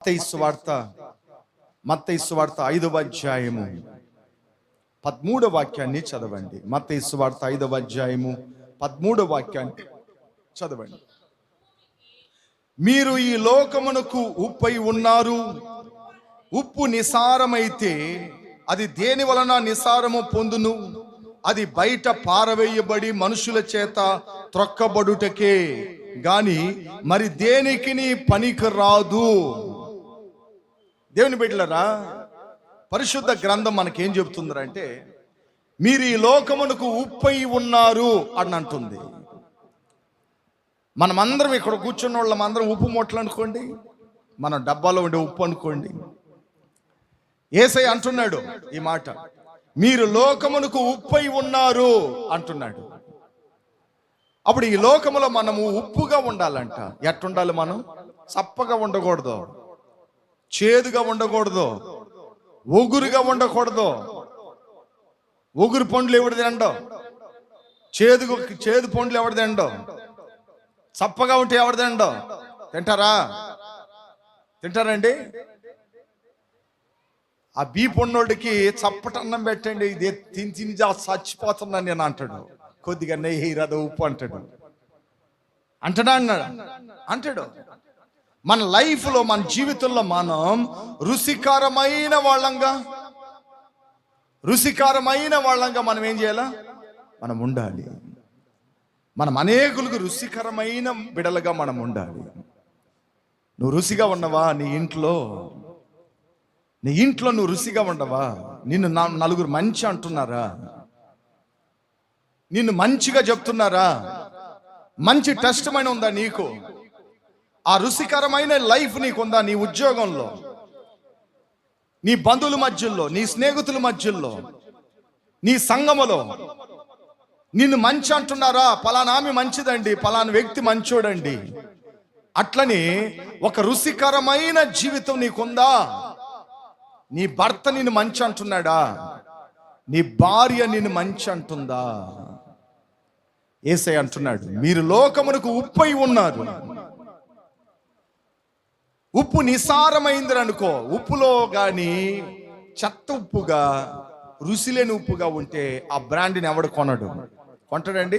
మత్తయి సువార్త 5వ అధ్యాయము 13వ వాక్యాన్ని చదవండి. మత్తయి సువార్త 5వ అధ్యాయము 13వ వాక్యాన్ని చదవండి. మీరు ఈ లోకమునకు ఉప్పై ఉన్నారు. ఉప్పు నిసారమైతే అది దేని వలన నిసారము పొందును? అది బయట పారవేయబడి మనుషుల చేత త్రొక్కబడుటకే గాని మరి దేనికి పనికి రాదు. దేవుని బిడ్డలారా, పరిశుద్ధ గ్రంథం మనకేం చెబుతుందంటే, మీరు ఈ లోకమునకు ఉప్పై ఉన్నారు అని అంటుంది. మనమందరం ఇక్కడ కూర్చున్న వాళ్ళం అందరం ఉప్పు మూటలు అనుకోండి, మన డబ్బాలో ఉండే ఉప్పు అనుకోండి. యేసయ్య అంటున్నాడు ఈ మాట, మీరు లోకమునకు ఉప్పై ఉన్నారు అంటున్నాడు. అప్పుడు ఈ లోకములో మనము ఉప్పుగా ఉండాలంట. ఎట్టుండాలి? మనం చప్పగా ఉండకూడదు, చేదుగా ఉండకూడదు, ఒగురుగా ఉండకూడదు. ఒగురు పండ్లు ఎవడు తినండో, చేదు పండ్లు ఎవడు తినండో, చప్పగా ఉంటే ఎవడు తినండో. తింటారండి? ఆ బీ పొన్నోడికి చప్పటన్నం పెట్టండి, ఇది తిని చచ్చిపోతున్నాను నేను అంటాడు. కొద్దిగా నెయ్యి రాదు, ఉప్పు అంటాడు. అంటాడు. మన లైఫ్లో, మన జీవితంలో మనం రుచికరమైన వాళ్ళంగా మనం ఏం చేయాలా? మనం ఉండాలి. మనం అనేకులకు రుచికరమైన బిడలుగా మనం ఉండాలి. నువ్వు రుచిగా ఉన్నవా? నీ ఇంట్లో నువ్వు రుచిగా ఉండవా? నిన్ను నలుగురు మంచి అంటున్నారా? నిన్ను మంచిగా చెప్తున్నారా? మంచి టెస్టిమనీ ఉందా నీకు? ఆ రుచికరమైన లైఫ్ నీకుందా? నీ ఉద్యోగంలో, నీ బంధువుల మధ్యలో, నీ స్నేహితుల మధ్యలో, నీ సంఘములో నిన్ను మంచి అంటున్నారా? పలానా ఆమె మంచిదండి, పలానా వ్యక్తి మంచోడండి. అట్లని ఒక రుచికరమైన జీవితం నీకుందా? నీ భర్త నిన్ను మంచి అంటున్నాడా? నీ భార్య నిన్ను మంచి అంటుందా? యేసయ్య అంటున్నాడు, మీరు లోకమునకు ఉప్పై ఉన్నారు. ఉప్పు నిసారమైంది అనుకో, ఉప్పులో కానీ చెత్త ఉప్పుగా, రుచి లేని ఉప్పుగా ఉంటే ఆ బ్రాండ్ని ఎవడు కొంటాడండి?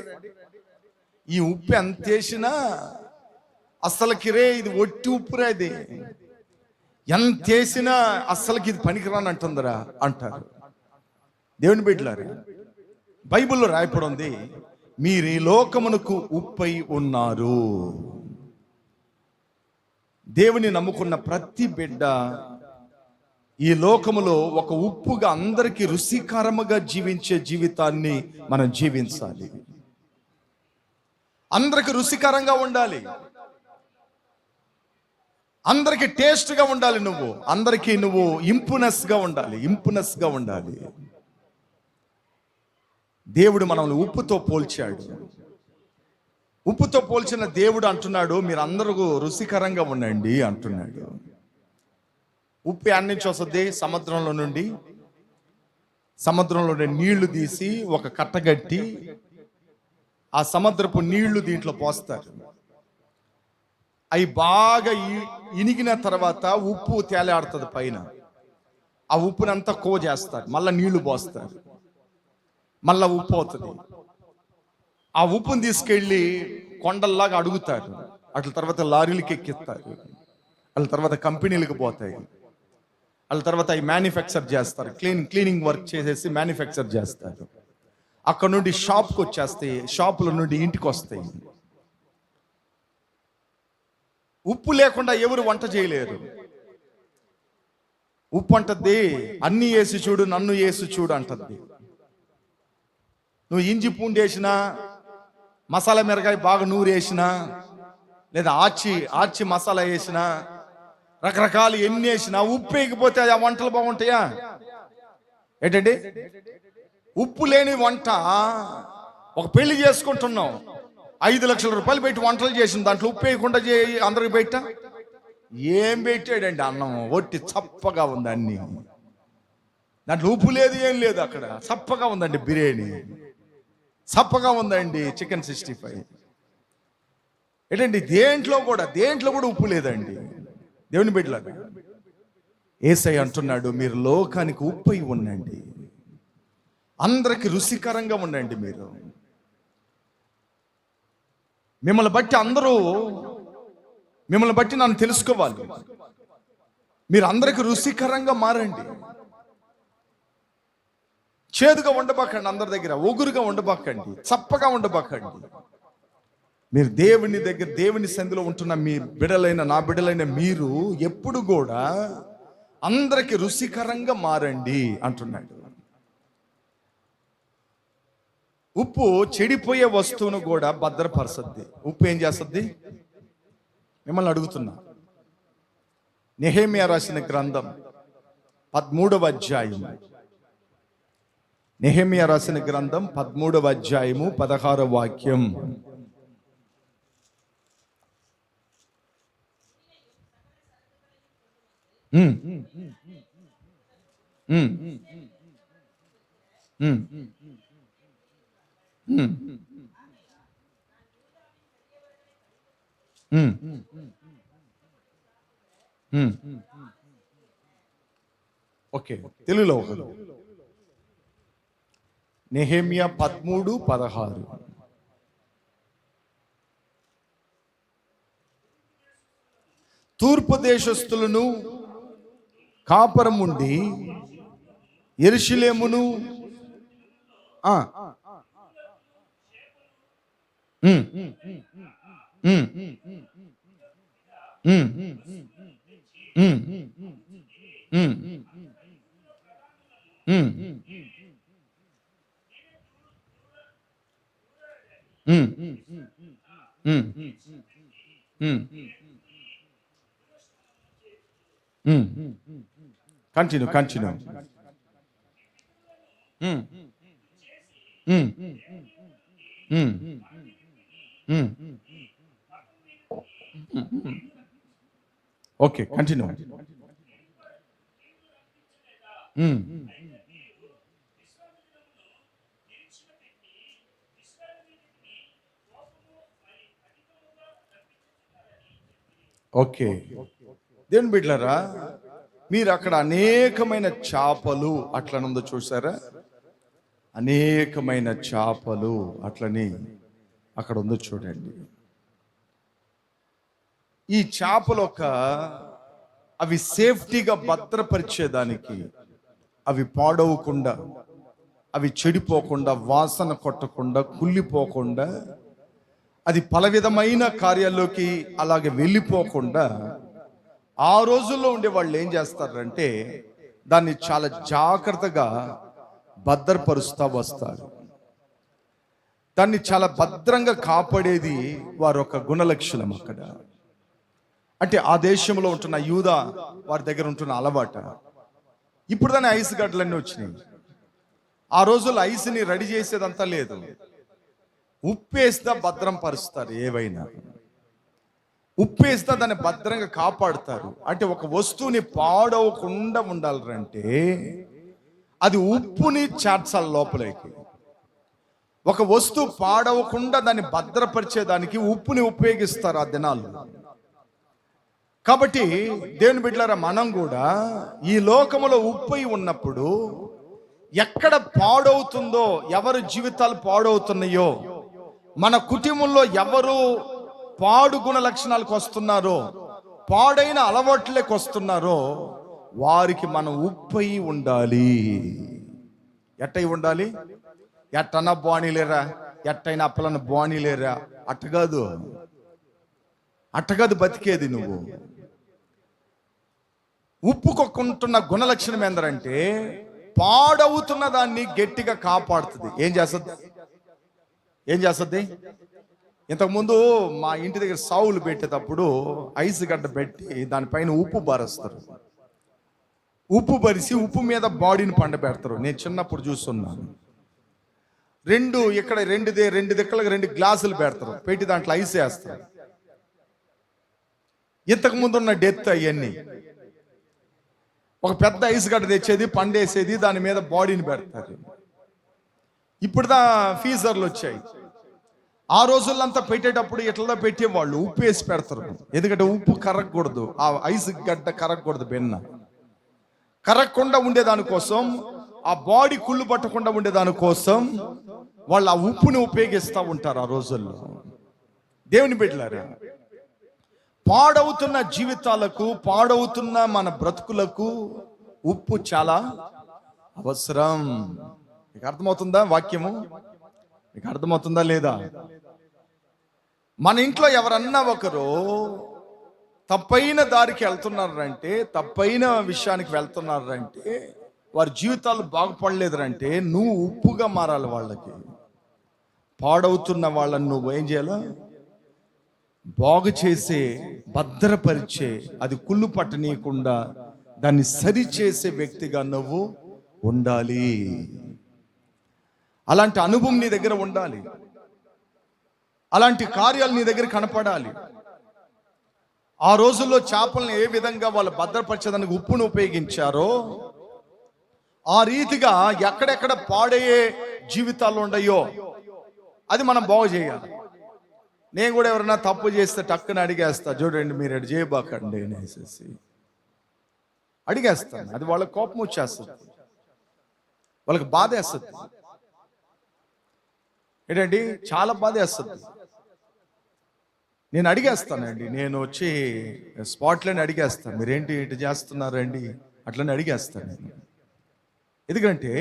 ఈ ఉప్పు ఎంత వేసినా అస్సలకి ఇది ఒట్టి ఉప్పురా, ఇది ఎంత వేసినా అస్సలకి ఇది పనికిరాని అంటుందిరా అంటారు. దేవుని బిడ్డలారా, బైబిల్లో రాయబడి ఉంది, మీరు ఈ లోకమునకు ఉప్పై ఉన్నారు. దేవుని నమ్ముకున్న ప్రతి బిడ్డ ఈ లోకములో ఒక ఉప్పుగా అందరికీ రుచికరముగా జీవించే జీవితాన్ని మనం జీవించాలి. అందరికి రుచికరంగా ఉండాలి, అందరికి టేస్ట్గా ఉండాలి. అందరికీ నువ్వు ఇంపునెస్గా ఉండాలి. దేవుడు మనల్ని ఉప్పుతో పోల్చాడు. ఉప్పుతో పోల్చిన దేవుడు అంటున్నాడు, మీరు అందరూ రుచికరంగా ఉండండి అంటున్నాడు. ఉప్పు ఎక్కడి నుంచి వస్తుంది? సముద్రంలో నుండి నీళ్లు తీసి ఒక కట్టగట్టి ఆ సముద్రపు నీళ్లు దీంట్లో పోస్తారు. అవి బాగా ఇనిగిన తర్వాత ఉప్పు తేలాడుతుంది పైన. ఆ ఉప్పునంతా కోజేస్తారు, మళ్ళీ నీళ్లు పోస్తారు, మళ్ళా ఉప్పు అవుతుంది. ఆ ఉప్పుని తీసుకెళ్ళి కొండల్లాగా అడుగుతారు. అట్ల తర్వాత లారీలకి ఎక్కిస్తారు, వాళ్ళ తర్వాత కంపెనీలకు పోతాయి, వాళ్ళ తర్వాత అవి మ్యానుఫ్యాక్చర్ చేస్తారు. క్లీనింగ్ వర్క్ చేసేసి మ్యానుఫ్యాక్చర్ చేస్తారు. అక్కడ నుండి షాప్కి వచ్చేస్తాయి, షాపుల నుండి ఇంటికి వస్తాయి. ఉప్పు లేకుండా ఎవరు వంట చేయలేరు. ఉప్పు అంటది, అన్ని వేసి చూడు, నన్ను వేసి చూడు అంటది. నువ్వు ఇంజి పూండి వేసినా, మసాలా మిరకాయ బాగా నూరేసినా, లేదా ఆచి మసాలా వేసినా, రకరకాలు ఎన్ని వేసినా ఉప్పు వేయకపోతే ఆ వంటలు బాగుంటాయా? ఏంటండి? ఉప్పు లేని వంట. ఒక పెళ్లి చేసుకుంటున్నాం, 5 లక్షల రూపాయలు పెట్టి వంటలు చేసిన దాంట్లో ఉప్పు వేయకుండా అందరికి పెట్టా? ఏం పెట్టాడండి? అన్నం ఒట్టి చప్పగా ఉంది, అన్ని దాంట్లో ఉప్పు లేదు, ఏం లేదు. అక్కడ చప్పగా ఉందండి బిర్యానీ, చప్పగా ఉందండి చికెన్ 65. ఏంటండి? దేంట్లో కూడా ఉప్పు లేదండి. దేవుని బిడ్డలారా, యేసయ్య అంటున్నాడు, మీరు లోకానికి ఉప్పై ఉండండి, అందరికి రుచికరంగా ఉండండి. మీరు మిమ్మల్ని బట్టి నన్ను తెలుసుకోవాలి. మీరు అందరికి రుచికరంగా మారండి. చేదుగా ఉండబాకండి, అందరి దగ్గర ఒగురుగా ఉండబాకండి, చప్పగా ఉండబాకండి. మీరు దేవుని సంధిలో ఉంటున్న మీ బిడ్డలైన, నా బిడ్డలైన మీరు ఎప్పుడు కూడా అందరికి రుచికరంగా మారండి అంటున్నాడు. ఉప్పు చెడిపోయే వస్తువును కూడా భద్రపరచద్ది. ఉప్పు ఏం చేస్తుంది? మిమ్మల్ని అడుగుతున్నా, నెహెమ్యా రాసిన గ్రంథం 13వ అధ్యాయం, నెహెమ్యా రాసిన గ్రంథం 13వ అధ్యాయము 16వ వాక్యం. ఓకే, తెలుగులో నెహెమ్యా 13:16. తూర్పు దేశస్థులను కాపురముండి యెరూషలేమును కంటిన్యూ ఓకే, కంటిన్యూ. ఓకే, దేవుని బిడ్డలారా, మీరు అక్కడ అనేకమైన చేపలు అట్లనుందో చూసారా? అనేకమైన చేపలు అట్లని అక్కడ ఉందో చూడండి. ఈ చేపలు అవి సేఫ్టీగా భద్రపరిచేదానికి, అవి పాడవకుండా, అవి చెడిపోకుండా, వాసన కొట్టకుండా, కుళ్ళిపోకుండా, అది పల విధమైన కార్యాల్లోకి అలాగే వెళ్ళిపోకుండా ఆ రోజుల్లో ఉండే వాళ్ళు ఏం చేస్తారంటే దాన్ని చాలా జాగ్రత్తగా భద్రపరుస్తూ వస్తారు. దాన్ని చాలా భద్రంగా కాపాడేది వారి ఒక గుణలక్షణం. అక్కడ అంటే ఆ దేశంలో ఉంటున్న యూదా వారి దగ్గర ఉంటున్న అలవాట. ఇప్పుడు దాని ఐస్ గడ్డలన్నీ వచ్చినాయి. ఆ రోజుల్లో ఐస్ని రెడీ చేసేదంతా లేదు. ఉప్పేస్తా భద్రం పరుస్తారు. ఏవైనా ఉప్పేస్తా దాన్ని భద్రంగా కాపాడుతారు. అంటే ఒక వస్తువుని పాడవకుండా ఉండాలంటే అది ఉప్పుని చేర్చాలి లోపలికి. ఒక వస్తువు పాడవకుండా దాన్ని భద్రపరిచేదానికి ఉప్పుని ఉపయోగిస్తారు ఆ దినాలు. కాబట్టి దేవుని బిడ్డలారా, మనం కూడా ఈ లోకములో ఉప్పై ఉన్నప్పుడు ఎక్కడ పాడవుతుందో, ఎవరి జీవితాలు పాడవుతున్నాయో, మన కుటుంబంలో ఎవరు పాడు గుణ లక్షణాలకు వస్తున్నారో, పాడైన అలవాట్లకు వస్తున్నారో, వారికి మనం ఉప్పై ఉండాలి. ఎట్టయి ఉండాలి? ఎట్టన్నా బాణీలేరా, ఎట్టయినా అప్పలన్న బాణీలేరా, అట్టగాదు బతికేది. నువ్వు ఉప్పుకొక్కుంటున్న గుణ లక్షణం ఏంటంటే పాడవుతున్న దాన్ని గట్టిగా కాపాడుతుంది. ఏం చేస్తుంది? ఇంతకుముందు మా ఇంటి దగ్గర సావులు పెట్టేటప్పుడు ఐస్ గడ్డ పెట్టి దానిపైన ఉప్పు బరుస్తారు. ఉప్పు బరిసి ఉప్పు మీద బాడీని పండబెడతారు. నేను చిన్నప్పుడు చూస్తున్నాను. రెండు దిక్కలకు 2 గ్లాసులు పెడతారు, పెట్టి దాంట్లో ఐస్ వేస్తారు. ఇంతకు ముందు ఉన్న డెత్ అవన్నీ ఒక పెద్ద ఐస్ గడ్డ తెచ్చేది, పండేసేది, దాని మీద బాడీని పెడతారు. ఇప్పుడు ఫీజర్లు వచ్చాయి. ఆ రోజుల్లంతా పెట్టేటప్పుడు ఇట్లా పెట్టేవాళ్ళు ఉప్పు వేసి పెడతారు. ఎందుకంటే ఉప్పు కరగకూడదు, ఆ ఐస్ గడ్డ కరగకూడదు, బెన్న కరగకుండా ఉండేదానికోసం, ఆ బాడీ కుళ్ళు పట్టకుండా ఉండేదానికోసం వాళ్ళు ఆ ఉప్పుని ఉపయోగిస్తూ ఉంటారు ఆ రోజుల్లో. దేవుని బిడ్డలారా, పాడవుతున్న జీవితాలకు, పాడవుతున్న మన బ్రతుకులకు ఉప్పు చాలా అవసరం. మీకు అర్థమవుతుందా వాక్యము? మీకు అర్థమవుతుందా లేదా? మన ఇంట్లో ఎవరన్నా ఒకరు తప్పైన దారికి వెళ్తున్నారంటే, తప్పైన విషయానికి వెళ్తున్నారంటే, వారి జీవితాలు బాగుపడలేదంటే నువ్వు ఉప్పుగా మారాలి. వాళ్ళకి పాడవుతున్న వాళ్ళని నువ్వు ఏం చేయాలి? బాగు చేసే, భద్రపరిచే, అది కుళ్ళు పట్టనీయకుండా దాన్ని సరిచేసే వ్యక్తిగా నువ్వు ఉండాలి. అలాంటి అనుభవం నీ దగ్గర ఉండాలి. అలాంటి కార్యాలు నీ దగ్గర కనపడాలి. ఆ రోజుల్లో చేపలను ఏ విధంగా వాళ్ళు భద్రపరిచేదానికి ఉప్పును ఉపయోగించారో, ఆ రీతిగా ఎక్కడెక్కడ పాడయ్యే జీవితాలు ఉన్నాయో అది మనం బాగు చేయాలి. నేను కూడా ఎవరైనా తప్పు చేస్తే టక్కున అడిగేస్తా, చూడండి మీరు ఎటు చేయబాకండి అనేసి అడిగేస్తాను. అది వాళ్ళకి కోపం వచ్చేస్తుంది, వాళ్ళకి బాధ వేస్తుంది. ఏంటండి, చాలా బాధ వేస్తుంది. నేను అడిగేస్తానండి, నేను వచ్చి స్పాట్లోనే అడిగేస్తాను, మీరేంటి ఇటు చేస్తున్నారండి అట్లనే అడిగేస్తాను నేను. ఎందుకంటే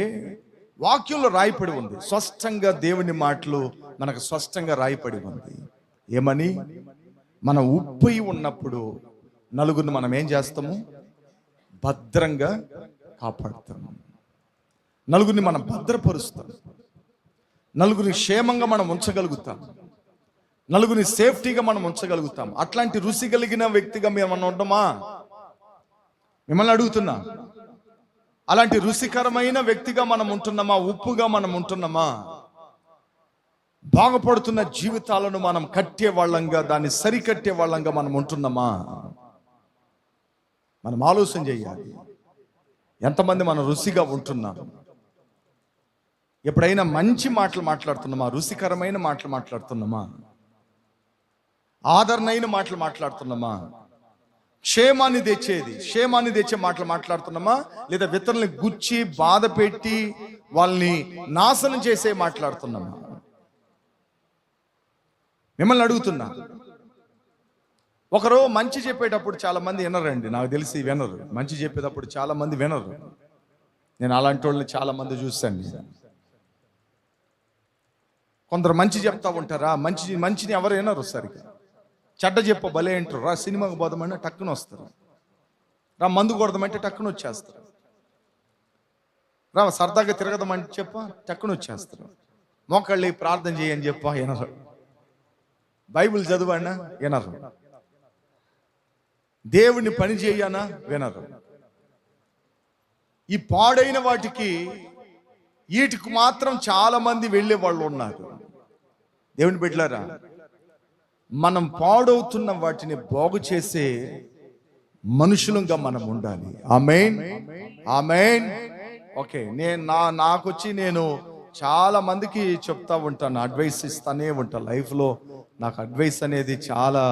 వాక్యంలో రాయపడి ఉంది, స్పష్టంగా దేవుని మాటలు మనకు స్పష్టంగా రాయపడి ఉంది. ఏమని? మన ఉప్పై ఉన్నప్పుడు నలుగురిని మనం ఏం చేస్తాము? భద్రంగా కాపాడుతాము. నలుగురిని మనం భద్రపరుస్తాం, నలుగురిని క్షేమంగా మనం ఉంచగలుగుతాం, నలుగురిని సేఫ్టీగా మనం ఉంచగలుగుతాం. అట్లాంటి రుచి కలిగిన వ్యక్తిగా మేము ఉండమా? మిమ్మల్ని అడుగుతున్నా, అలాంటి రుచికరమైన వ్యక్తిగా మనం ఉంటున్నామా? ఉప్పుగా మనం ఉంటున్నామా? బాగుపడుతున్న జీవితాలను మనం కట్టే వాళ్ళంగా, దాన్ని సరికట్టే వాళ్ళంగా మనం ఉంటున్నామా? మనం ఆలోచన చేయాలి. ఎంతమంది మనం రుచిగా ఉంటున్నాం? ఎప్పుడైనా మంచి మాటలు మాట్లాడుతున్నామా? రుచికరమైన మాటలు మాట్లాడుతున్నామా? ఆదరణైన మాటలు మాట్లాడుతున్నామా? క్షేమాన్ని తెచ్చే మాటలు మాట్లాడుతున్నామా? లేదా ఇతరుల్ని గుచ్చి బాధ పెట్టి వాళ్ళని నాశనం చేసే మాట్లాడుతున్నామా? మిమ్మల్ని అడుగుతున్నా. ఒకరు మంచి చెప్పేటప్పుడు చాలా మంది వినరండి, నాకు తెలిసి వినరు. మంచి చెప్పేటప్పుడు చాలా మంది వినరు. నేను అలాంటి వాళ్ళని చాలా మంది చూశాను. కొందరు మంచి చెప్తా ఉంటారా, మంచిని ఎవరు వినరు సరిగ్గా. చెడ్డ చెప్ప భలే అంటారు. రా సినిమాకి పోదామంటే టక్కున వస్తారు, రా మందు కొడదామంటే టక్కున వచ్చేస్తారు, రా సరదాగా తిరగదామంటే చెప్ప టక్కున వచ్చేస్తారు. మోకాళ్ళి ప్రార్థన చేయని చెప్ప వినరు. బైబిల్ చదువన్నా వినరు. దేవుని పని చేయనా వినరు. ఈ పాడైన వీటికి మాత్రం చాలా మంది వెళ్ళే వాళ్ళు ఉన్నారు. దేవుని బిడ్డలారా, మనం పాడవుతున్న వాటిని బాగు చేసే మనుషులంగా మనం ఉండాలి. ఆమేన్, ఆమేన్. ఓకే, నేను చాలా మందికి చెప్తా ఉంటాను, అడ్వైస్ ఇస్తానే ఉంటాను. లైఫ్లో నాకు అడ్వైస్ అనేది చాలా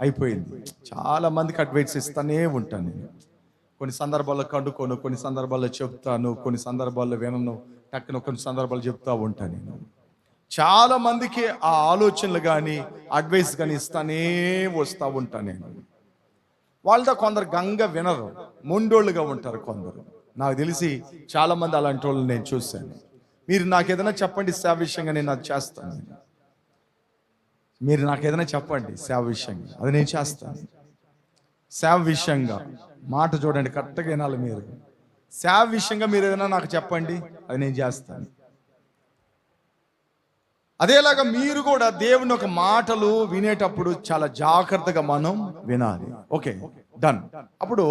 అయిపోయింది. చాలా మందికి అడ్వైస్ ఇస్తానే ఉంటాను నేను. కొన్ని సందర్భాల్లో కండుకోను, కొన్ని సందర్భాల్లో చెప్తాను, కొన్ని సందర్భాల్లో వినను, టక్కున కొన్ని సందర్భాలు చెప్తా ఉంటాను నేను. చాలా మందికి ఆ ఆలోచనలు కానీ అడ్వైస్ కానీ ఇస్తానే వస్తూ ఉంటాను నేను. వాళ్ళతో కొందరు గంగ వినరు, మొండోళ్ళుగా ఉంటారు కొందరు. నాకు తెలిసి చాలా మంది అలాంటి వాళ్ళు నేను చూశాను. మీరు నాకు ఏదైనా చెప్పండి సేవ విషయంగా, నేను అది చేస్తాను. మీరు నాకు ఏదైనా చెప్పండి సేవ విషయంగా, అది నేను చేస్తాను. సేవ విషయంగా మాట చూడండి, కరెక్ట్గా వినాలి మీరు. సేవ విషయంగా మీరు ఏదైనా నాకు చెప్పండి, అది నేను చేస్తాను. అదేలాగా మీరు కూడా దేవుని ఒక మాటలు వినేటప్పుడు చాలా జాగ్రత్తగా మనం వినాలి. Okay, done. అప్పుడు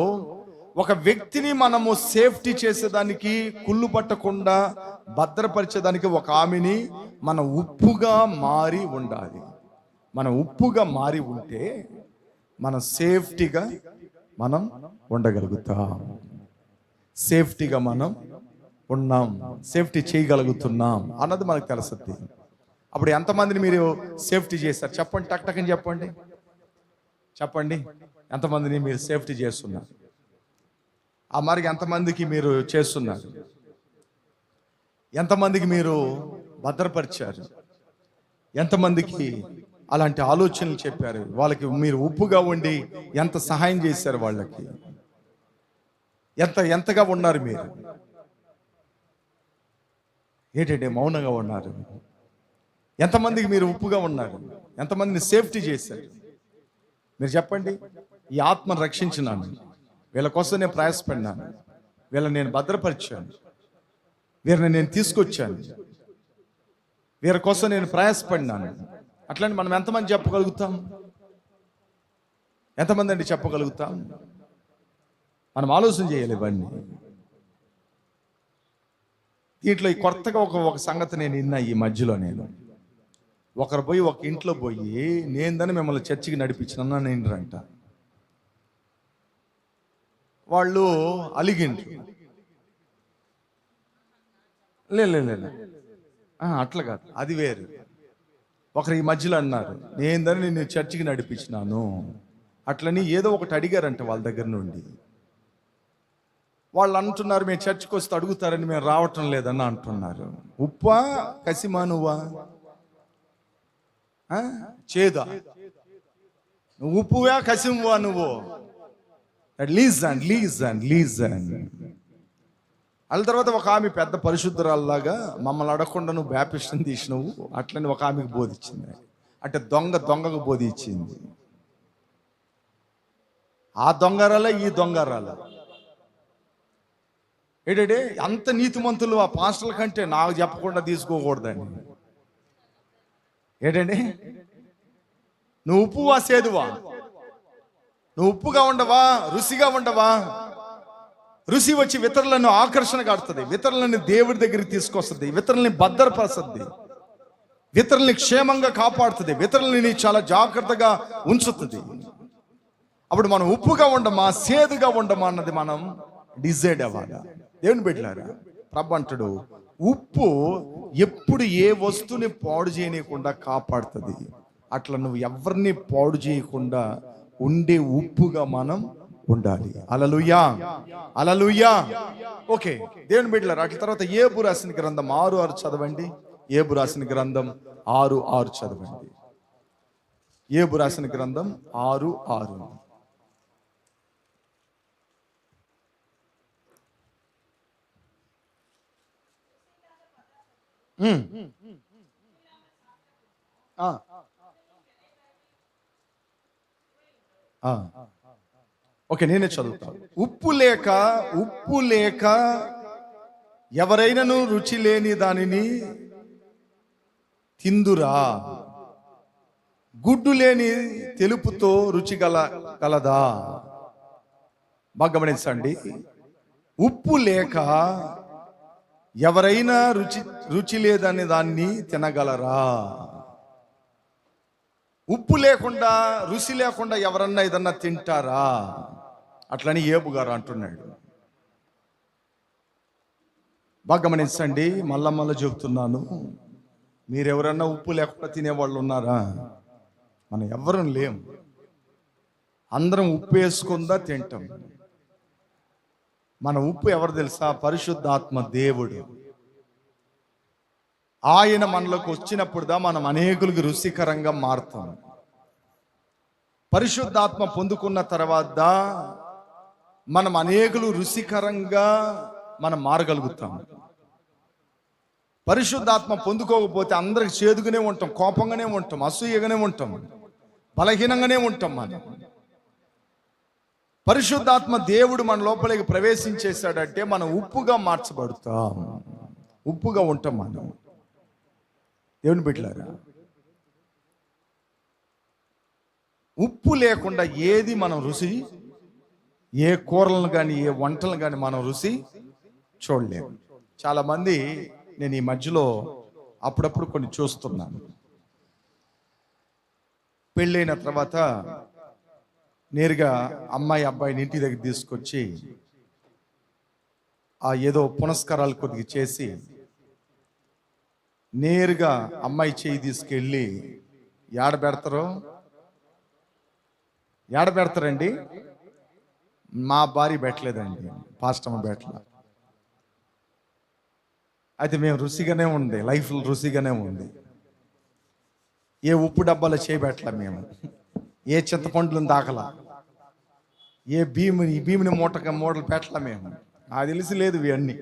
ఒక వ్యక్తిని మనము సేఫ్టీ చేసేదానికి, కుళ్ళు పట్టకుండా భద్రపరిచేదానికి ఒక ఆమెని మన ఉప్పుగా మారి ఉండాలి. మన ఉప్పుగా మారి ఉంటే మనం సేఫ్టీగా మనం ఉండగలుగుతాం. సేఫ్టీగా మనం ఉన్నాం, సేఫ్టీ చేయగలుగుతున్నాం అన్నది మనకు తెలుస్తుంది. అప్పుడు ఎంతమందిని మీరు సేఫ్టీ చేస్తారు చెప్పండి, టక్ టక్ అని చెప్పండి. చెప్పండి, ఎంతమందిని మీరు సేఫ్టీ చేస్తున్నారు? ఆ మార్గం ఎంతమందికి మీరు చేస్తున్నారు? ఎంతమందికి మీరు భద్రపరిచారు? ఎంతమందికి అలాంటి ఆలోచనలు చెప్పారు? వాళ్ళకి మీరు ఉప్పుగా ఉండి ఎంత సహాయం చేశారు? వాళ్ళకి ఎంతగా ఉన్నారు మీరు? ఏంటంటే మౌనంగా ఉన్నారు. ఎంతమందికి మీరు ఉప్పుగా ఉన్నారు? ఎంతమందిని సేఫ్టీ చేశారు? మీరు చెప్పండి. ఈ ఆత్మను రక్షించినాను, వీళ్ళ కోసం నేను ప్రయాసపడినాను, వీళ్ళని నేను భద్రపరిచాను, వీరిని నేను తీసుకొచ్చాను, వీరి కోసం నేను ప్రయాసపడినాను. అట్లని మనం ఎంతమంది చెప్పగలుగుతాం? ఎంతమంది అండి చెప్పగలుగుతాం? మనం ఆలోచన చేయాలి ఇవన్నీ. దీంట్లో ఈ కొత్తగా ఒక సంగతి నేను విన్నా ఈ మధ్యలో. నేను ఒకరు పోయి ఒక ఇంట్లో పోయి నేందని మిమ్మల్ని చర్చికి నడిపించిన నేనంట. వాళ్ళు అలిగిండ్రు. లే అట్లా కాదు, అది వేరు. ఒకరు ఈ మధ్యలో అన్నారు, నేందని నేను చర్చికి నడిపించినాను అట్లని ఏదో ఒకటి అడిగారంట వాళ్ళ దగ్గర నుండి. వాళ్ళు అంటున్నారు, మేము చర్చికి వస్తే అడుగుతారని మేము రావటం లేదని అంటున్నారు. ఉప్పా కసిమా నువ్వా? చేదా? నువ్వు ఉప్పువా కసిమవా? నువ్వు లీజన్. వాళ్ళ తర్వాత ఒక ఆమె పెద్ద పరిశుద్ధురాల్లాగా మమ్మల్ని అడగకుండా నువ్వు బ్యాప్టిస్ట్ని తీసినవు అట్లని ఒక ఆమెకు బోధించింది. అంటే దొంగకు బోధించింది. ఆ దొంగరాల ఈ దొంగరాల ఏంటంటే అంత నీతిమంతులు ఆ పాస్టర్ల కంటే నాకు చెప్పకుండా తీసుకోకూడదని. ఏంటండి, నువ్వు ఉప్పువా సేదువా? నువ్వు ఉప్పుగా ఉండవా? రుచిగా ఉండవా? రుచి వచ్చి ఇతరులను ఆకర్షణ కాడుతుంది, ఇతరులని దేవుడి దగ్గరికి తీసుకొస్తుంది, ఇతరులని భద్రపరుస్తుంది, ఇతరుల్ని క్షేమంగా కాపాడుతుంది, ఇతరులని చాలా జాగ్రత్తగా ఉంచుతుంది. అప్పుడు మనం ఉప్పుగా ఉండమా సేదుగా ఉండమా అన్నది మనం డిసైడ్ అవ్వాలి. దేవుని బిడ్డలారా, ప్రభు అంటాడు, ఉప్పు ఎప్పుడు ఏ వస్తువుని పాడు చేయకుండా కాపాడుతుంది. అట్లా నువ్వు ఎవరిని పాడు చేయకుండా ఉండే ఉప్పుగా మనం ఉండాలి. హల్లెలూయా. ఓకే దేవుని బిడ్డలారా, అట్ల తర్వాత ఏబు రాసిన గ్రంథం 6:6 చదవండి. ఏబు రాసిన గ్రంథం 6:6 చదవండి. ఏబు రాసిన గ్రంథం 6:6. ఓకే, నేనే చదువుతాను. ఉప్పు లేక ఎవరైనాను రుచి లేని దానిని తిందురా? గుడ్డు లేని తెలుపుతో రుచి గలదా? బాగా గమనించండి. ఉప్పు లేక ఎవరైనా రుచి లేదని దాన్ని తినగలరా? ఉప్పు లేకుండా రుచి లేకుండా ఎవరన్నా ఏదన్నా తింటారా? అట్లని ఏబు గారు అంటున్నాడు. బాగా గమనించండి, మళ్ళా చెబుతున్నాను, మీరెవరన్నా ఉప్పు లేకుండా తినేవాళ్ళు ఉన్నారా? మనం ఎవ్వరం లేం. అందరం ఉప్పు వేసుకుందా తింటాం. మన ఉప్పు ఎవరు తెలుసా? పరిశుద్ధాత్మ దేవుడు. ఆయన మనలోకి వచ్చినప్పుడుదా మనం అనేకులకు రుచికరంగా మారుతాం. పరిశుద్ధాత్మ పొందుకున్న తర్వాత మనం అనేకులు రుచికరంగా మనం మారగలుగుతాం. పరిశుద్ధాత్మ పొందుకోకపోతే అందరికి చేదుగానే ఉంటాం, కోపంగానే ఉంటాం, అసూయగానే ఉంటాం, బలహీనంగానే ఉంటాం. మనం పరిశుద్ధాత్మ దేవుడు మన లోపలికి ప్రవేశించేశాడంటే మనం ఉప్పుగా మార్చబడతాం, ఉప్పుగా ఉంటాం. మనం దేవుని బిడ్డలారా, ఉప్పు లేకుండా ఏది మనం రుచి, ఏ కూరలను కానీ ఏ వంటలను కానీ మనం రుచి చూడలేము. చాలా మంది నేను ఈ మధ్యలో అప్పుడప్పుడు కొన్ని చూస్తున్నాను. పెళ్ళైన తర్వాత నేరుగా అమ్మాయి అబ్బాయిని ఇంటి దగ్గర తీసుకొచ్చి ఆ ఏదో పునస్కారాలు కొద్దిగా చేసి నేరుగా అమ్మాయి చేయి తీసుకెళ్ళి ఏడ పెడతారు? ఏడ పెడతారండి? మా భార్య పెట్టలేదండి, పాస్టమ్మ పెట్టలే. అయితే మేము రుచిగానే ఉంది, లైఫ్ రుచిగానే ఉంది. ఏ ఉప్పు డబ్బాలో చేయబెట్టలే మేము, ఏ చింతపండ్లను దాకలా, ఏ భీముని మూటలు పెట్టలే మేము. నాకు తెలిసి లేదు ఇవన్నీ.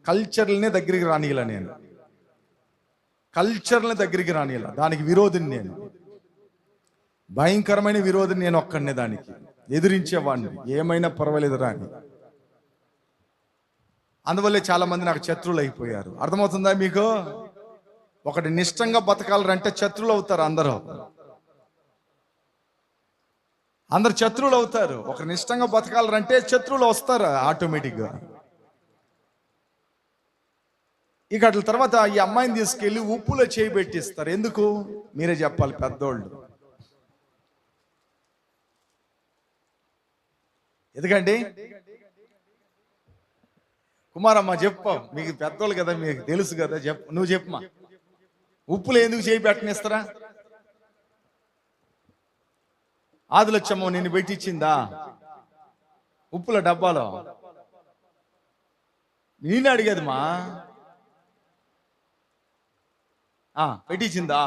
కల్చర్లనే దగ్గరికి రానియలా నేను, కల్చర్ని దగ్గరికి రానియలా. దానికి విరోధిని నేను, భయంకరమైన విరోధిని నేను ఒక్కడనే. దానికి ఎదిరించేవాడిని, ఏమైనా పర్వాలేదు రాని. అందువల్లే చాలా మంది నాకు శత్రువులు అయిపోయారు. అర్థమవుతుందా మీకు? ఒకటి నిష్టంగా బతకాలంటే శత్రువులు అవుతారు. అందరు శత్రువులు అవుతారు. ఒక నిష్టంగా బతకాలంటే శత్రువులు వస్తారు ఆటోమేటిక్గా. ఇక అట్ల తర్వాత ఈ అమ్మాయిని తీసుకెళ్ళి ఉప్పులో చేయి పెట్టిస్తారు. ఎందుకు? మీరే చెప్పాలి పెద్దోళ్ళు. ఎందుకండి? కుమారమ్మ చెప్పు, మీకు పెద్దోళ్ళు కదా, మీకు తెలుసు కదా, చెప్పు, నువ్వు చెప్పమ్మా. ఉప్పులో ఎందుకు చేయి పెట్టనిస్తారా? ఆదిలచ్చమ్మ నిన్ను పెట్టించిందా ఉప్పుల డబ్బాలో? నేను అడిగేది మా పెట్టించిందా?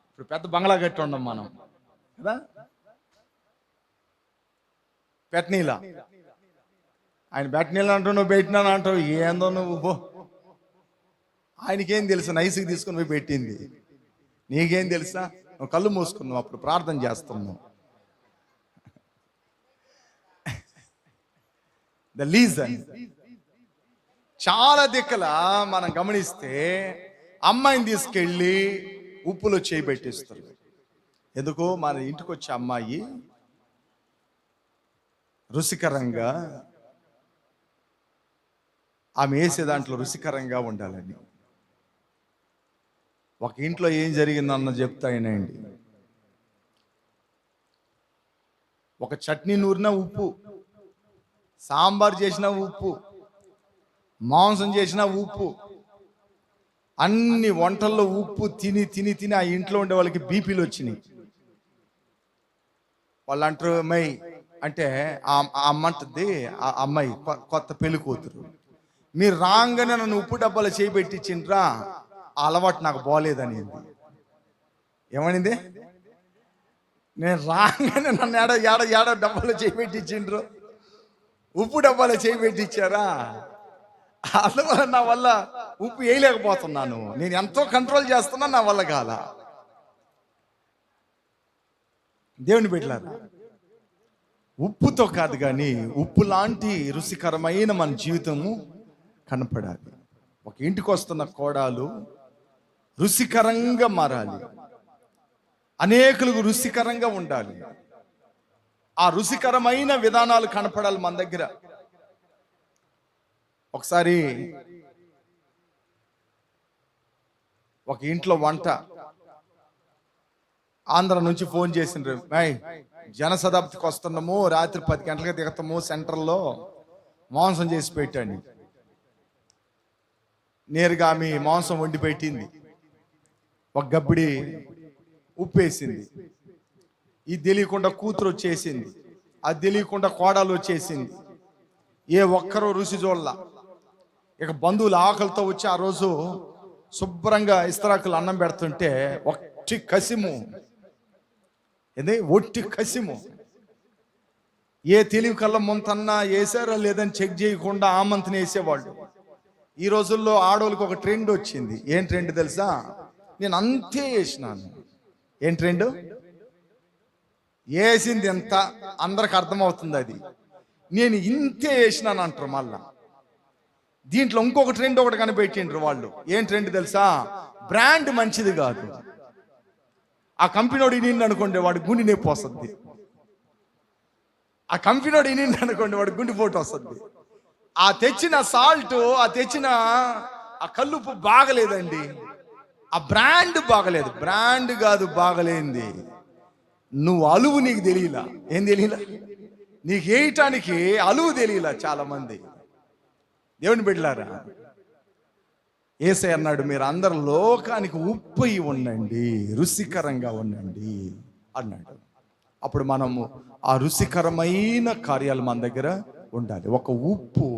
ఇప్పుడు పెద్ద బంగ్లా కట్టి ఉండం మనం కదా, పెట్టనీలా. ఆయన పెట్టనీళ్ళు అంటావు, నువ్వు పెట్టినాను అంటావు, ఏందో నువ్వు. ఆయనకేం తెలుసు? నైస్కి తీసుకుని పోయి పెట్టింది. నీకేం తెలుసా? నువ్వు కళ్ళు మూసుకున్నావు, అప్పుడు ప్రార్థన చేస్తున్నావు. ద లీజన్ చాలా దిక్కల మనం గమనిస్తే అమ్మాయిని తీసుకెళ్ళి ఉప్పులో చేయి పెట్టిస్తారు. ఎందుకు? మన ఇంటికి వచ్చే అమ్మాయి రుచికరంగా, ఆమె వేసే దాంట్లో రుచికరంగా ఉండాలని. ఒక ఇంట్లో ఏం జరిగిందన్న చెప్తాయనండి. ఒక చట్నీ నూరిన ఉప్పు, సాంబార్ చేసిన ఉప్పు, మాంసం చేసిన ఉప్పు, అన్ని వంటల్లో ఉప్పు తిని తిని తిని ఆ ఇంట్లో ఉండే వాళ్ళకి బీపీలు వచ్చినాయి. వాళ్ళు అంటారు, మై అంటే ఆ అమ్మంటది, ఆ అమ్మాయి కొత్త పెళ్లి కూతురు, మీరు రాగానే నన్ను ఉప్పు డబ్బాలో చేయి పెట్టించిండ్రా, ఆ అలవాటు నాకు బాగోలేదని. ఏమనింది? నేను రాగానే నన్ను ఏడో డబ్బాలో చేయి పెట్టించిండ్రు, ఉప్పు డబ్బాలో చేయి పెట్టించారా, అందువల్ల నా వల్ల ఉప్పు వేయలేకపోతున్నాను, నేను ఎంతో కంట్రోల్ చేస్తున్నా, నా వల్ల కాల. దేవుని బిడ్డలారా, ఉప్పుతో కాదు కానీ ఉప్పు లాంటి రుచికరమైన మన జీవితము కనపడాలి. ఒక ఇంటికి వస్తున్న కోడలు రుచికరంగా మారాలి, అనేకులకు రుచికరంగా ఉండాలి. ఆ రుచికరమైన విధానాలు కనపడాలి మన దగ్గర. ఒకసారి ఒక ఇంట్లో వంట, ఆంధ్ర నుంచి ఫోన్ చేసిండ్రు, జనశతాబ్దికి వస్తున్నాము, రాత్రి 10 గంటలకు దిగుతాము, సెంటర్లో మాంసం చేసి పెట్టండి. నేరుగా ఆమె మాంసం వండి పెట్టింది, ఒక గబ్బిడి ఉప్పేసింది. ఇది తెలియకుండా కూతురు వచ్చేసింది, అది తెలియకుండా కోడలు వచ్చేసింది. ఏ ఒక్కరూ రుచి చూడలా. ఇక బంధువులు ఆకలితో వచ్చి ఆ రోజు శుభ్రంగా ఇస్తరాకులు అన్నం పెడుతుంటే ఒట్టి కసిము, ఒట్టి కసిము. ఏ తెలివి కళ్ళ ముంతన్నా వేసారో లేదని చెక్ చేయకుండా ఆమంతని వేసేవాళ్ళు. ఈ రోజుల్లో ఆడోళ్ళకి ఒక ట్రెండ్ వచ్చింది. ఏం ట్రెండ్ తెలుసా? నేను అంతే వేసినాను. ఏం ట్రెండ్? వేసింది ఎంత అందరికి అర్థమవుతుంది, అది నేను ఇంతే వేసినాను అంటారు. మళ్ళా దీంట్లో ఇంకొక ట్రెండ్ ఒకటి కనిపెట్టిండ్రు వాళ్ళు. ఏం ట్రెండ్ తెలుసా? బ్రాండ్ మంచిది కాదు. ఆ కంపెనీడు ఇనిండి అనుకోండి, వాడు గుండె నొప్పి వస్తుంది. ఆ కంపెనీడు ఇనిండి అనుకోండి, వాడు గుండెపోటు వస్తుంది. ఆ తెచ్చిన సాల్ట్, ఆ తెచ్చిన ఆ కల్లుపు బాగలేదండి, ఆ బ్రాండ్ బాగలేదు. బ్రాండ్ కాదు బాగలేంది, నువ్వు అలువు నీకు తెలియలా. ఏం తెలియలా? నీకు వేయటానికి అలువు తెలియలా చాలా మంది. దేవుని బిడ్డలారా, యేసయ్య అన్నాడు, మీరు అందరు లోకానికి ఉప్పు అయి ఉండండి, రుచికరంగా ఉండండి అన్నాడు. అప్పుడు మనము ఆ రుచికరమైన కార్యాలు మన దగ్గర ఉండాలి. ఒక ఉప్పు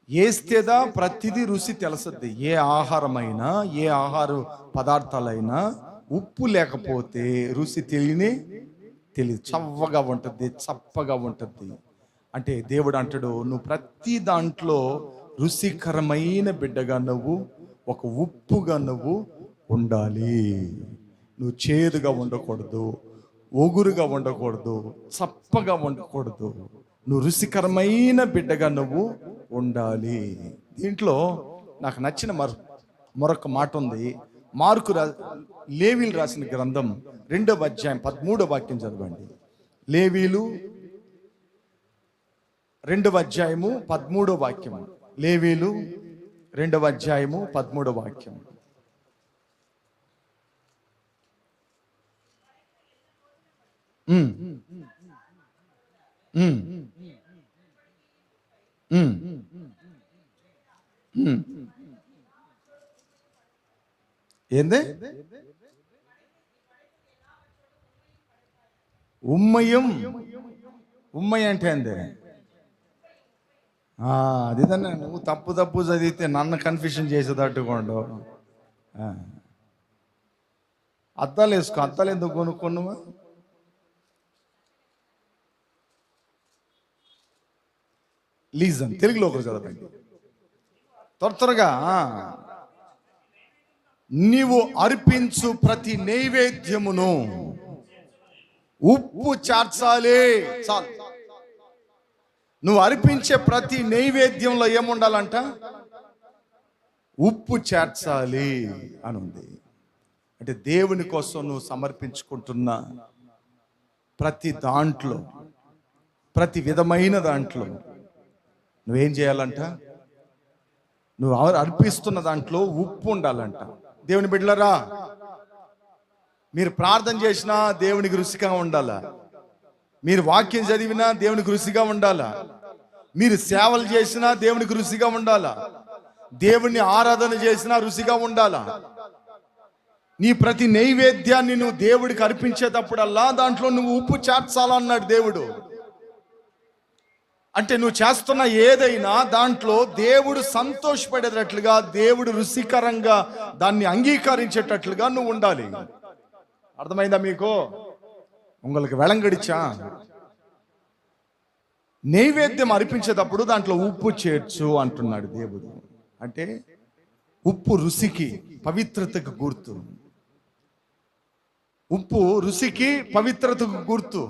వేస్తేదా ప్రతిదీ రుచి తెలుస్తుంది. ఏ ఆహారమైనా, ఏ ఆహార పదార్థాలైనా ఉప్పు లేకపోతే రుచి తెలియదు. చవ్వగా ఉంటుంది, చప్పగా ఉంటుంది. అంటే దేవుడు అంటాడు, నువ్వు ప్రతి దాంట్లో రుచికరమైన బిడ్డగా నువ్వు, ఒక ఉప్పుగా నువ్వు ఉండాలి. నువ్వు చేదుగా ఉండకూడదు, ఒగురుగా ఉండకూడదు, చప్పగా ఉండకూడదు. నువ్వు రుచికరమైన బిడ్డగా నువ్వు ఉండాలి. దీంట్లో నాకు నచ్చిన మరొక మాట ఉంది. లేవీలు రాసిన గ్రంథం 2వ అధ్యాయం 13వ వాక్యం చదవండి. లేవీలు 2వ అధ్యాయము 13వ వాక్యం. లేవీలు 2వ అధ్యాయము 13వ వాక్యం. ఏంది? ఉమ్మయ్య అంటే ఏంది? అదిదన్నా, నువ్వు తప్పు చదివితే నన్ను కన్ఫ్యూషన్ చేసేటట్టుకోండు. అద్దాలు వేసుకో. అద్దాలు ఎందుకు కొనుక్కున్నావా? లీజన్ తెలుగులో ఒకరు చదవండి త్వరగా. నీవు అర్పించు ప్రతి నైవేద్యమును ఉప్పు చేర్చాలి. చాలు. నువ్వు అర్పించే ప్రతి నైవేద్యంలో ఏముండాలంట? ఉప్పు చేర్చాలి అని ఉంది. అంటే దేవుని కోసం నువ్వు సమర్పించుకుంటున్న ప్రతి దాంట్లో, ప్రతి విధమైన దాంట్లో నువ్వేం చేయాలంట? నువ్వు అర్పిస్తున్న దాంట్లో ఉప్పు ఉండాలంట. దేవుని బిడ్డలారా, మీరు ప్రార్థన చేసినా దేవునికి రుచిగా ఉండాలా, మీరు వాక్యం చదివినా దేవునికి రుచిగా ఉండాలా, మీరు సేవలు చేసినా దేవునికి రుచిగా ఉండాలా, దేవుణ్ణి ఆరాధన చేసినా రుచిగా ఉండాలా. నీ ప్రతి నైవేద్యాన్ని నువ్వు దేవుడికి అర్పించేటప్పుడల్లా దాంట్లో నువ్వు ఉప్పు చేర్చాలన్నాడు దేవుడు. అంటే నువ్వు చేస్తున్న ఏదైనా దాంట్లో దేవుడు సంతోషపడేటట్లుగా, దేవుడు రుచికరంగా దాన్ని అంగీకరించేటట్లుగా నువ్వు ఉండాలి. అర్థమైందా మీకు? உங்களுக்கு వెళంగడిచా? నైవేద్యం అర్పించేటప్పుడు దాంట్లో ఉప్పు చేర్చు అంటున్నాడు దేవుడు. అంటే ఉప్పు రుచికి, పవిత్రతకు గుర్తు. ఉప్పు రుచికి, పవిత్రతకు గుర్తు.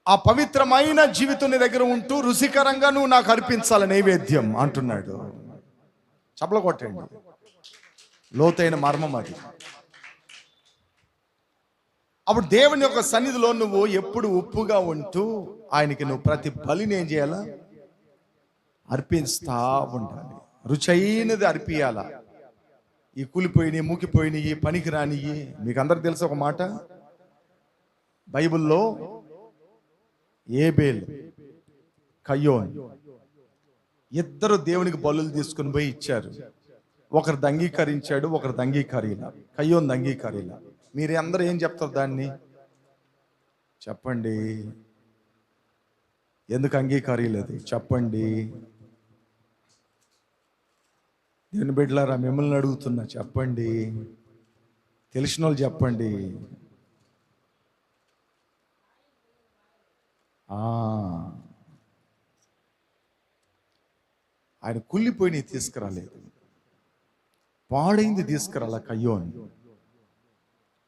ఆ పవిత్రమైన జీవితం నీ దగ్గర ఉంటూ రుచికరంగా నువ్వు నాకు అర్పించాలి నైవేద్యం అంటున్నాడు. చప్పలు కొట్టండి. లోతైన మర్మం అది. అప్పుడు దేవుని యొక్క సన్నిధిలో నువ్వు ఎప్పుడు ఉప్పుగా ఉంటూ ఆయనకి నువ్వు ప్రతి బలిని ఏం చేయాలా? అర్పిస్తా ఉండాలి. రుచైనది అర్పియాల. ఈ కూలిపోయినాయి, మూకిపోయినాయి, పనికి రానియి. మీకు అందరికి తెలుసు ఒక మాట, బైబిల్లో ఏబేల్, కయ్యోన్ ఇద్దరు దేవునికి బలులు తీసుకుని పోయి ఇచ్చారు. ఒకరు అంగీకరించాడు, ఒకరు అంగీకరిలా. కయ్యోన్ అంగీకరిలా. మీరు అందరూ ఏం చెప్తారు దాన్ని? చెప్పండి. ఎందుకు అంగీకరియలేదు చెప్పండి. దేవుని బిడ్డలారా, మిమ్మల్ని అడుగుతున్నా, చెప్పండి. తెలిసిన వాళ్ళు చెప్పండి. ఆయన కుళ్ళిపోయినవి తీసుకురాలేదు, పాడైంది తీసుకురాల.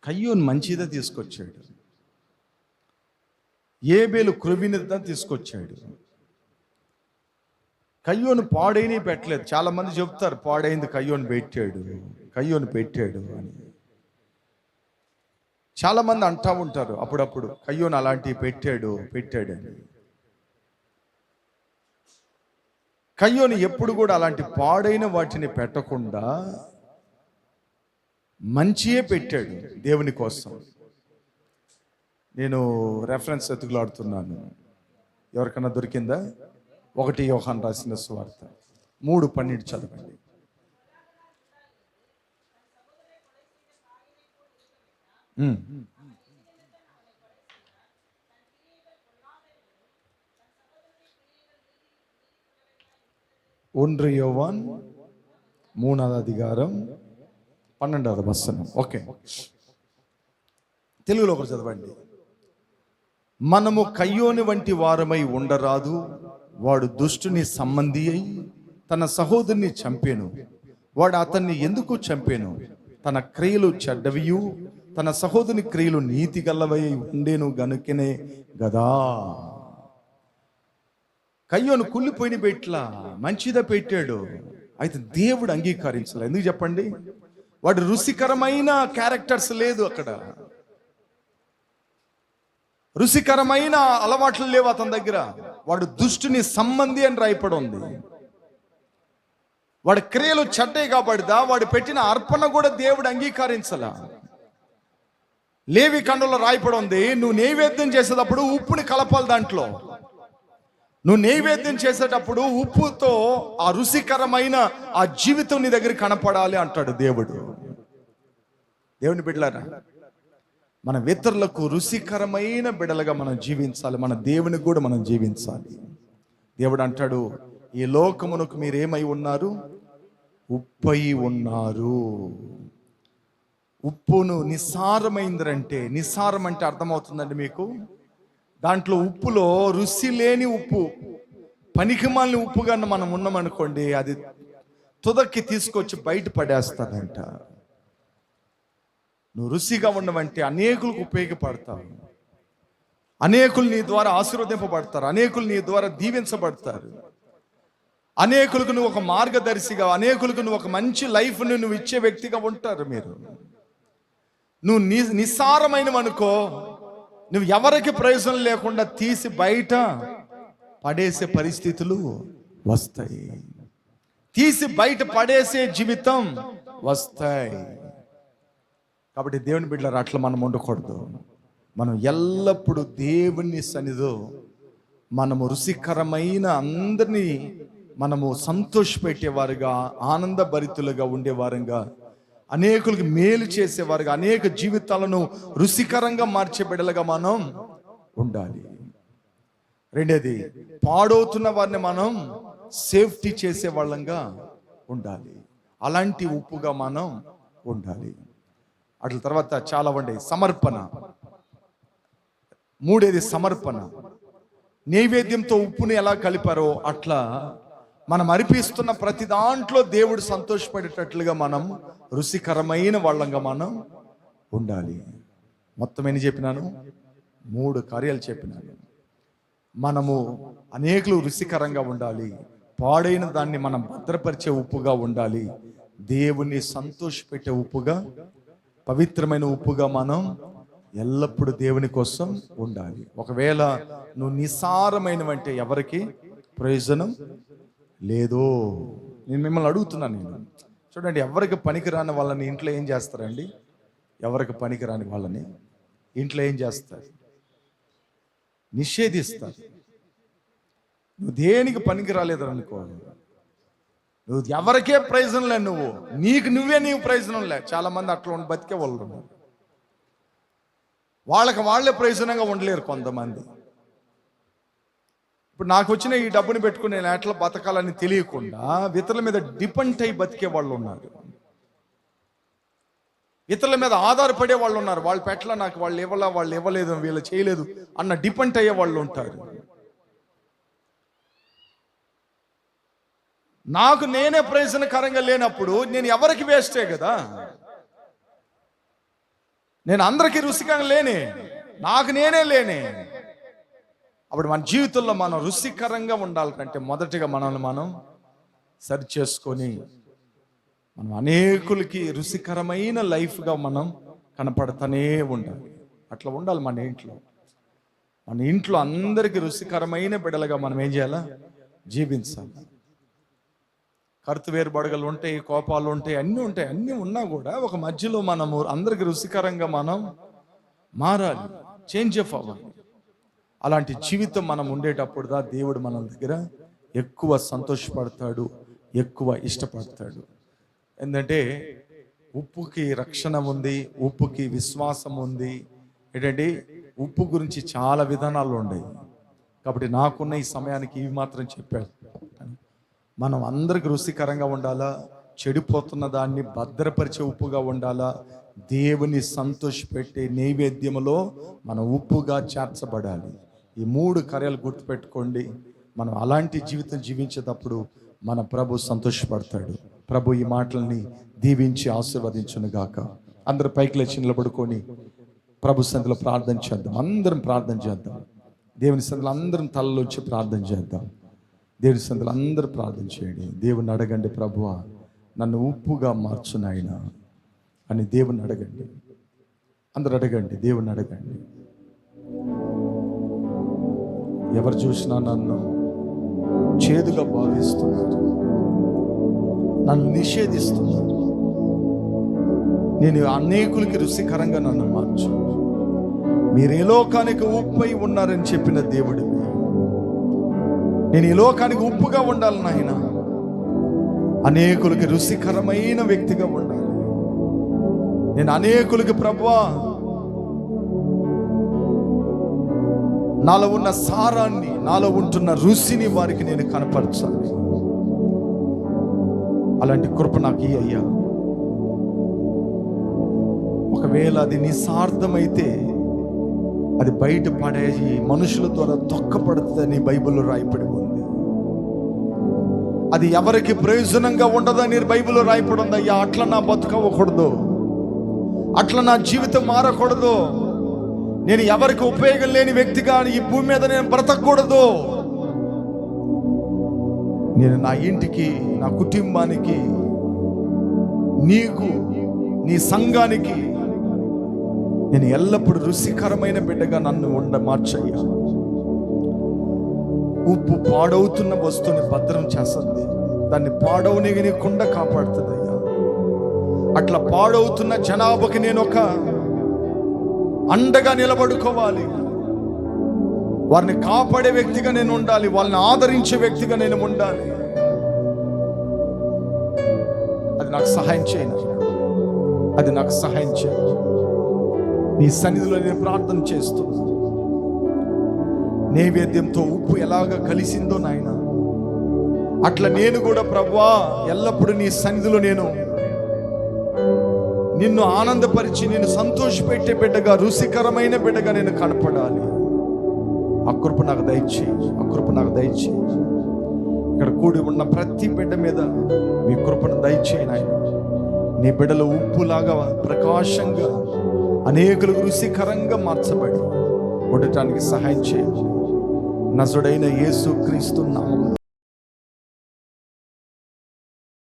కయ్యోన్ మంచిదా తీసుకొచ్చాడు. ఏబేలు క్రొవ్వినదా తీసుకొచ్చాడు. కయ్యోను పాడైనవి పెట్టలేదు. చాలా మంది చెప్తారు పాడైంది కయ్యోను పెట్టాడు అని. చాలా మంది అంటా ఉంటారు అప్పుడప్పుడు, కయ్యోను అలాంటివి పెట్టాడని. కయ్యోను ఎప్పుడు కూడా అలాంటి పాడైన వాటిని పెట్టకుండా మంచియే పెట్టాడు దేవుని కోసం. నేను రెఫరెన్స్ ఎతుకులాడుతున్నాను, ఎవరికన్నా దొరికిందా? 1 యోహాను రాసిన సువార్త 3:12 చదవండి. యోవాన్ 3:12 ఓకే, తెలుగులో ఒకటి చదవండి. మనము కయ్యోని వంటి వారమై ఉండరాదు, వాడు దుష్టుని సంబంధి అయి తన సహోదరుని చంపేను. వాడు అతన్ని ఎందుకు చంపేను? తన క్రియలు చెడ్డవియు తన సహోదరుని క్రియలు నీతి గల్లవై ఉండేను గనుకనే గదా. కయ్యోను కుళ్ళిపోయిన పెట్లా మంచిదా పెట్టాడు, అయితే దేవుడు అంగీకరించలే. ఎందుకు చెప్పండి? వాడు రుచికరమైన క్యారెక్టర్స్ లేదు అక్కడ, రుచికరమైన అలవాట్లు లేవు అతని దగ్గర. వాడు దుష్టుని సంబంధి అని రాయపడి ఉంది. వాడి క్రియలు చెడ్డే కాబడిదా వాడు పెట్టిన అర్పణ కూడా దేవుడు అంగీకరించలా. లేవి ఖండంలో రాయపడి ఉంది, నువ్వు నైవేద్యం చేసేటప్పుడు ఉప్పుని కలపాలి దాంట్లో. నువ్వు నైవేద్యం చేసేటప్పుడు ఉప్పుతో ఆ రుచికరమైన ఆ జీవితం నీ దగ్గర కనపడాలి అంటాడు దేవుడు. దేవుని బిడ్డలారా, మన ఇతరులకు రుచికరమైన బిడలుగా మనం జీవించాలి, మన దేవుని కూడా మనం జీవించాలి. దేవుడు అంటాడు, ఈ లోకమునకు మీరేమై ఉన్నారు? ఉప్పై ఉన్నారు. ఉప్పును నిస్సారమైందంటే, నిస్సారం అంటే అర్థమవుతుందండి మీకు? దాంట్లో ఉప్పులో రుచి లేని ఉప్పు, పనికిమాలిన ఉప్పుగా మనం ఉన్నామనుకోండి, అది తుదక్కి తీసుకొచ్చి బయట పడేస్తాడంట. నువ్వు రుచిగా ఉండవంటే అనేకులకు ఉపయోగపడతావు, అనేకులు నీ ద్వారా ఆశీర్వదింపబడతారు, అనేకులు నీ ద్వారా దీవించబడతారు, అనేకులకు నువ్వు ఒక మార్గదర్శిగా, అనేకులకు నువ్వు ఒక మంచి లైఫ్ని నువ్వు ఇచ్చే వ్యక్తిగా ఉంటారు మీరు. నువ్వు నిస్సారమైనవనుకో, నువ్వు ఎవరికి ప్రయోజనం లేకుండా తీసి బయట పడేసే పరిస్థితులు వస్తాయి, తీసి బయట పడేసే జీవితం వస్తాయి. కాబట్టి దేవుని బిడ్డలారా, అట్లా మనం ఉండకూడదు. మనం ఎల్లప్పుడూ దేవుని సన్నిధిలో మనము రుచికరమైన అందరినీ మనము సంతోషపెట్టేవారుగా, ఆనందభరితులుగా ఉండేవారుగా, అనేకులకు మేలు చేసేవారుగా, అనేక జీవితాలను రుచికరంగా మార్చే బిడ్డలుగా మనం ఉండాలి. రెండోది, పాడవుతున్న వారిని మనం సేఫ్టీ చేసే వాళ్ళంగా ఉండాలి. అలాంటి ఉప్పుగా మనం ఉండాలి. అట్ల తర్వాత చాలా ఉండే సమర్పణ. మూడేది సమర్పణ. నైవేద్యంతో ఉప్పుని ఎలా కలిపారో అట్లా మనం అర్పిస్తున్న ప్రతి దాంట్లో దేవుడు సంతోషపడేటట్లుగా మనం రుచికరమైన వాళ్ళంగా మనం ఉండాలి. మొత్తం ఎన్ని చెప్పినాను? 3 కార్యాలు చెప్పినాను. మనము అనేకులు రుచికరంగా ఉండాలి, పాడైన దాన్ని మనం భద్రపరిచే ఉప్పుగా ఉండాలి, దేవుణ్ణి సంతోషపెట్టే ఉప్పుగా, పవిత్రమైన ఉప్పుగా మనం ఎల్లప్పుడూ దేవుని కోసం ఉండాలి. ఒకవేళ నువ్వు నిస్సారమైనవంటే ఎవరికి ప్రయోజనం లేదు. నేను మిమ్మల్ని అడుగుతున్నాను, నేను చూడండి, ఎవరికి పనికిరాని వాళ్ళని ఇంట్లో ఏం చేస్తారండి? ఎవరికి పనికిరాని వాళ్ళని ఇంట్లో ఏం చేస్తారు? నిషేధిస్తారు. నువ్వు దేనికి పనికి రాలేదు అనుకో, నువ్వు ఎవరికే ప్రయోజనం లే, నువ్వు నీకు ప్రయోజనం లే. చాలా మంది అట్లా బతికే వాళ్ళు ఉన్నారు. వాళ్ళకి వాళ్ళే ప్రయోజనంగా ఉండలేరు కొంతమంది. ఇప్పుడు నాకు వచ్చిన ఈ డబ్బుని పెట్టుకుని నేను ఎట్లా బతకాలని తెలియకుండా ఇతరుల మీద డిపెండ్ అయి బతికే వాళ్ళు ఉన్నారు, ఇతరుల మీద ఆధారపడే వాళ్ళు ఉన్నారు. వాళ్ళ పెట్ల నాకు వాళ్ళు ఇవ్వలేదు, వీళ్ళు చేయలేదు అన్న డిపెండ్ అయ్యే వాళ్ళు ఉంటారు. నాకు నేనే ప్రయోజనకరంగా లేనప్పుడు నేను ఎవరికి వేస్టే కదా. నేను అందరికీ రుచికరంగా లేనే, నాకు నేనే లేనే. అప్పుడు మన జీవితంలో మనం రుచికరంగా ఉండాలంటే మొదటిగా మనల్ని మనం సరి చేసుకొని మనం అనేకులకి రుచికరమైన లైఫ్గా మనం కనపడుతూనే ఉండాలి. అట్లా ఉండాలి మన ఇంట్లో. మన ఇంట్లో అందరికీ రుచికరమైన బిడ్డలుగా మనం ఏం చేయాలా? జీవించాలి. కరుతు వేరుబడగలు ఉంటాయి, కోపాలు ఉంటాయి, అన్నీ ఉంటాయి. అన్నీ ఉన్నా కూడా ఒక మధ్యలో మనము అందరికి రుచికరంగా మనం మారాలి, చేంజ్ ఆఫ్ అవ్వాలి. అలాంటి జీవితం మనం ఉండేటప్పుడు దేవుడు మన దగ్గర ఎక్కువ సంతోషపడతాడు, ఎక్కువ ఇష్టపడతాడు. ఎందుకంటే ఉప్పుకి రక్షణ ఉంది, ఉప్పుకి విశ్వాసం ఉంది. ఏంటంటే ఉప్పు గురించి చాలా విధానాలు ఉన్నాయి. కాబట్టి నాకున్న ఈ సమయానికి ఇవి మాత్రం చెప్పాడు. మనం అందరికి రుచికరంగా ఉండాలా, చెడిపోతున్న దాన్ని భద్రపరిచే ఉప్పుగా ఉండాలా, దేవుని సంతోషపెట్టే నైవేద్యములో మనం ఉప్పుగా చేర్చబడాలి. ఈ 3 కార్యాలు గుర్తుపెట్టుకోండి. మనం అలాంటి జీవితం జీవించేటప్పుడు మన ప్రభు సంతోషపడతాడు. ప్రభు ఈ మాటల్ని దీవించి ఆశీర్వదించును గాక. అందరూ పైకి లేచి నిలబడుకొని ప్రభు సన్నిధిలో ప్రార్థన చేద్దాం. అందరం ప్రార్థన చేద్దాం. దేవుని సన్నిధిలో అందరం తలలోంచి ప్రార్థన చేద్దాం. దేవుని సన్నిధిలో అందరూ ప్రార్థన చేయండి. దేవుని అడగండి, ప్రభువా నన్ను ఉప్పుగా మార్చు నాయనా అని దేవుని అడగండి. అందరూ అడగండి, దేవుని అడగండి. ఎవరు చూసినా నన్ను చేదుగా భావిస్తున్నారు, నన్ను నిషేధిస్తున్నారు. నేను అనేకులకి రుచికరంగా నన్ను మార్చు. మీరు ఈ లోకానికి ఉప్పై ఉన్నారని చెప్పిన దేవుడివి. నేను ఈ లోకానికి ఉప్పుగా ఉండాలి నాయన, అనేకులకి రుచికరమైన వ్యక్తిగా ఉండాలి. నేను అనేకులకి ప్రభువా నాలో ఉన్న సారాన్ని, నాలో ఉంటున్న రుచిని వారికి నేను కనపరచాలి. అలాంటి కృప నాకు అయ్యా. ఒకవేళ అది నిస్సార్థమైతే అది బయట పడేసి మనుషుల ద్వారా తొక్కపడుతుందని బైబిల్లో రాయపడి ఉంది. అది ఎవరికి ప్రయోజనంగా ఉండదని బైబిల్లో రాయపడి ఉంది. అయ్యా, అట్లా నా బతుకవ్వకూడదు, అట్లా నా జీవితం మారకూడదు. నేను ఎవరికి ఉపయోగం లేని వ్యక్తిగా ఈ భూమి మీద నేను బ్రతకూడదు. నేను నా ఇంటికి, నా కుటుంబానికి, నీకు, నీ సంఘానికి నేను ఎల్లప్పుడూ రుచికరమైన బిడ్డగా నన్ను మార్చయ్యా. ఉప్పు పాడవుతున్న వస్తువుని భద్రం చేస్తుంది, దాన్ని పాడవనికుండా కాపాడుతుంది అయ్యా. అట్లా పాడవుతున్న జనాభాకి నేను ఒక అండగా నిలబడుకోవాలి. వారిని కాపాడే వ్యక్తిగా నేను ఉండాలి, వాళ్ళని ఆదరించే వ్యక్తిగా నేను ఉండాలి. అది నాకు సహాయం చేయను, అది నాకు సహాయం చేయను. నీ సన్నిధిలో నేను ప్రార్థన చేస్తున్నా. నైవేద్యంతో ఉప్పు ఎలాగ కలిసిందో నాయన, అట్లా నేను కూడా ప్రభువా ఎల్లప్పుడూ నీ సన్నిధిలో నేను నిన్ను ఆనందపరిచి నిన్ను సంతోషపెట్టే బిడ్డగా, రుచికరమైన బిడ్డగా నేను కనపడాలి. ఆ కృప నాకు దయచేయి, ఆ కృప నాకు దయచేయి. ఇక్కడ కూడి ఉన్న ప్రతి బిడ్డ మీద మీ కృపను దయచేయి నాయన. నీ బిడ్డలు ఉప్పులాగా ప్రకాశంగా అనేకులకు రుచికరంగా మార్చబడి ఉండటానికి సహాయం చేయండి. నజరుడైన యేసుక్రీస్తు నామములో